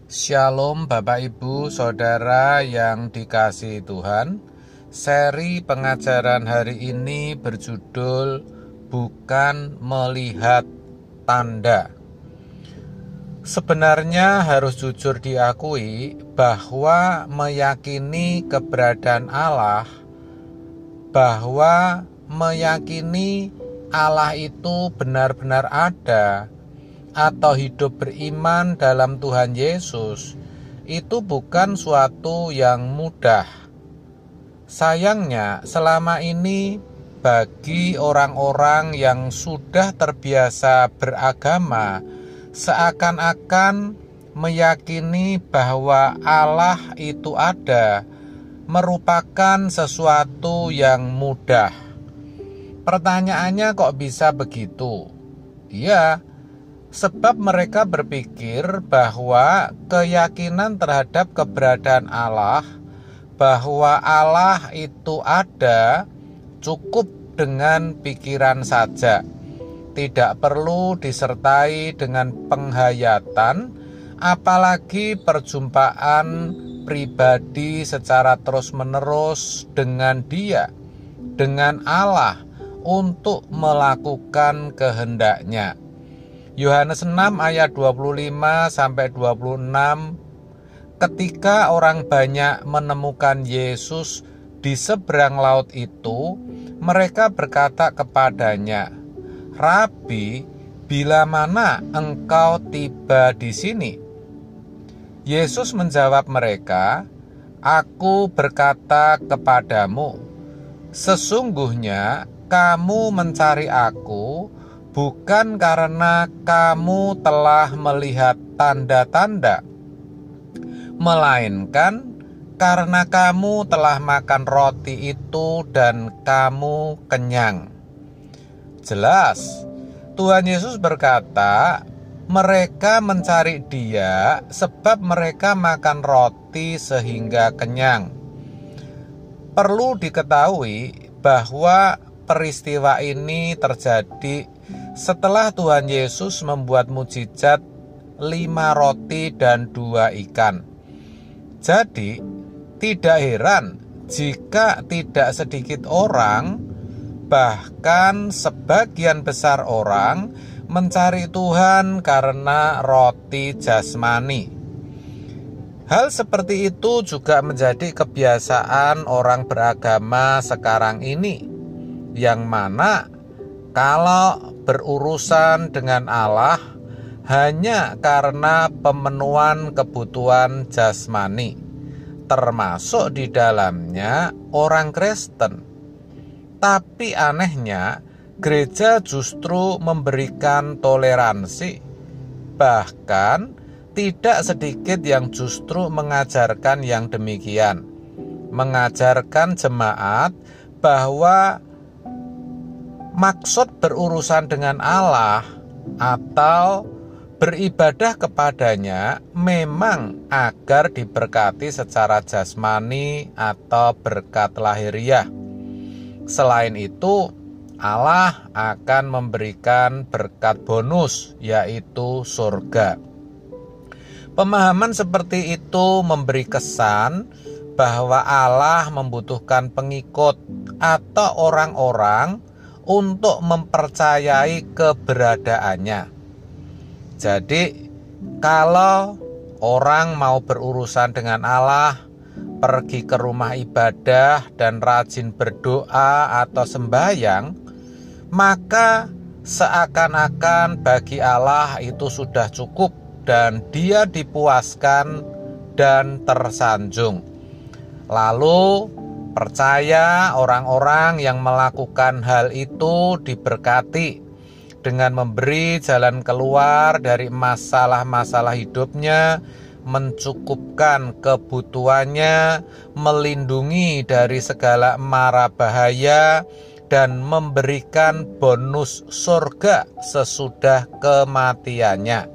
Shalom Bapak Ibu Saudara yang dikasihi Tuhan. Seri pengajaran hari ini berjudul Bukan Melihat Tanda. Sebenarnya harus jujur diakui bahwa meyakini keberadaan Allah, bahwa meyakini Allah itu benar-benar ada, atau hidup beriman dalam Tuhan Yesus, itu bukan suatu yang mudah. Sayangnya, selama ini bagi orang-orang yang sudah terbiasa beragama, seakan-akan meyakini bahwa Allah itu ada, merupakan sesuatu yang mudah. Pertanyaannya, kok bisa begitu? Ya, sebab mereka berpikir bahwa keyakinan terhadap keberadaan Allah, bahwa Allah itu ada, cukup dengan pikiran saja. Tidak perlu disertai dengan penghayatan, apalagi perjumpaan pribadi secara terus-menerus dengan Dia, dengan Allah, untuk melakukan kehendaknya. Yohanes 6 ayat 25-26, ketika orang banyak menemukan Yesus di seberang laut itu, mereka berkata kepadanya, "Rabi, bila mana engkau tiba di sini?" Yesus menjawab mereka, "Aku berkata kepadamu, sesungguhnya kamu mencari Aku bukan karena kamu telah melihat tanda-tanda, melainkan karena kamu telah makan roti itu dan kamu kenyang." Jelas, Tuhan Yesus berkata, mereka mencari Dia sebab mereka makan roti sehingga kenyang. Perlu diketahui bahwa peristiwa ini terjadi setelah Tuhan Yesus membuat mukjizat 5 roti dan 2 ikan. Jadi, tidak heran jika tidak sedikit orang, bahkan sebagian besar orang, mencari Tuhan karena roti jasmani. Hal seperti itu juga menjadi kebiasaan orang beragama sekarang ini, yang mana kalau berurusan dengan Allah hanya karena pemenuhan kebutuhan jasmani, termasuk di dalamnya orang Kristen. Tapi anehnya, gereja justru memberikan toleransi, bahkan tidak sedikit yang justru mengajarkan yang demikian, mengajarkan jemaat bahwa maksud berurusan dengan Allah atau beribadah kepadanya memang agar diberkati secara jasmani atau berkat lahiriah. Selain itu, Allah akan memberikan berkat bonus, yaitu surga. Pemahaman seperti itu memberi kesan bahwa Allah membutuhkan pengikut atau orang-orang untuk mempercayai keberadaannya. Jadi, kalau orang mau berurusan dengan Allah, pergi ke rumah ibadah dan rajin berdoa atau sembahyang, maka seakan-akan bagi Allah itu sudah cukup dan Dia dipuaskan dan tersanjung. Lalu percaya orang-orang yang melakukan hal itu diberkati dengan memberi jalan keluar dari masalah-masalah hidupnya, mencukupkan kebutuhannya, melindungi dari segala mara bahaya, dan memberikan bonus surga sesudah kematiannya.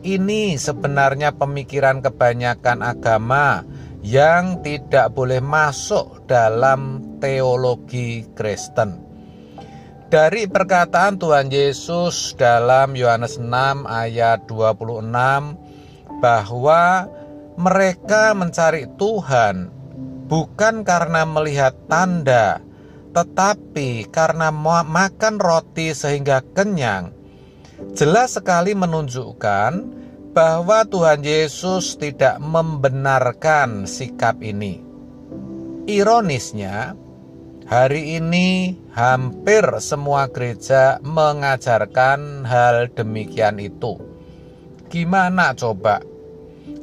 Ini sebenarnya pemikiran kebanyakan agama yang tidak boleh masuk dalam teologi Kristen. Dari perkataan Tuhan Yesus dalam Yohanes 6 ayat 26, bahwa mereka mencari Tuhan bukan karena melihat tanda, tetapi karena makan roti sehingga kenyang, jelas sekali menunjukkan bahwa Tuhan Yesus tidak membenarkan sikap ini. Ironisnya, hari ini hampir semua gereja mengajarkan hal demikian itu. Gimana coba?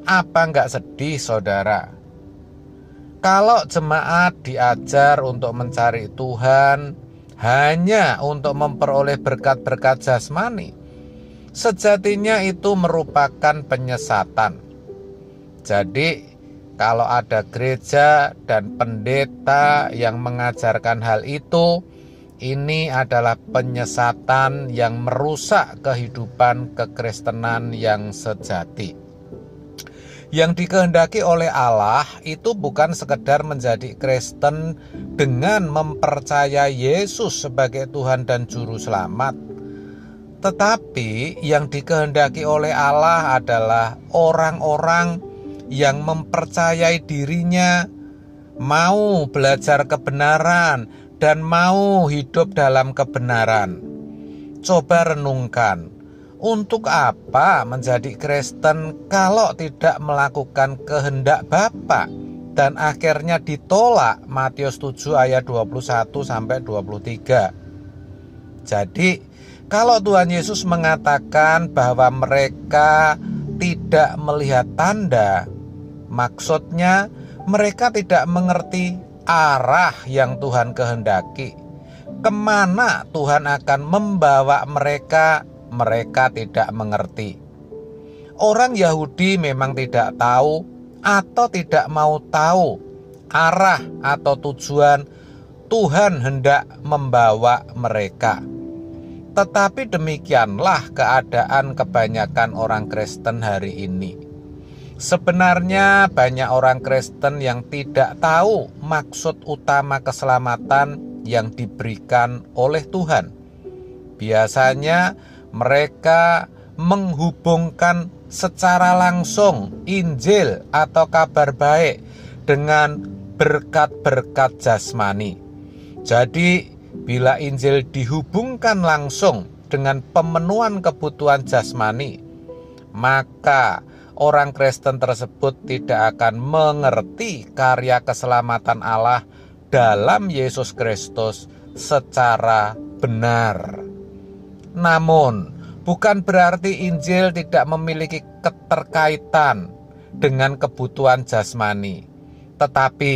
Apa nggak sedih, saudara? Kalau jemaat diajar untuk mencari Tuhan hanya untuk memperoleh berkat-berkat jasmani, sejatinya itu merupakan penyesatan. Jadi, kalau ada gereja dan pendeta yang mengajarkan hal itu, ini adalah penyesatan yang merusak kehidupan kekristenan yang sejati. Yang dikehendaki oleh Allah itu bukan sekedar menjadi Kristen dengan mempercayai Yesus sebagai Tuhan dan Juru Selamat, tetapi yang dikehendaki oleh Allah adalah orang-orang yang mempercayai dirinya, mau belajar kebenaran dan mau hidup dalam kebenaran. Coba renungkan, untuk apa menjadi Kristen kalau tidak melakukan kehendak Bapa dan akhirnya ditolak? Matius 7 ayat 21-23. Jadi, kalau Tuhan Yesus mengatakan bahwa mereka tidak melihat tanda, maksudnya mereka tidak mengerti arah yang Tuhan kehendaki. Kemana Tuhan akan membawa mereka tidak mengerti. Orang Yahudi memang tidak tahu atau tidak mau tahu arah atau tujuan Tuhan hendak membawa mereka. Tetapi demikianlah keadaan kebanyakan orang Kristen hari ini. Sebenarnya banyak orang Kristen yang tidak tahu maksud utama keselamatan yang diberikan oleh Tuhan. Biasanya mereka menghubungkan secara langsung Injil atau kabar baik dengan berkat-berkat jasmani. Jadi, bila Injil dihubungkan langsung dengan pemenuhan kebutuhan jasmani, maka orang Kristen tersebut tidak akan mengerti karya keselamatan Allah dalam Yesus Kristus secara benar. Namun, bukan berarti Injil tidak memiliki keterkaitan dengan kebutuhan jasmani. Tetapi,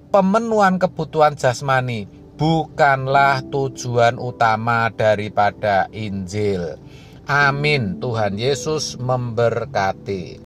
pemenuhan kebutuhan jasmani bukanlah tujuan utama daripada Injil. Amin. Tuhan Yesus memberkati.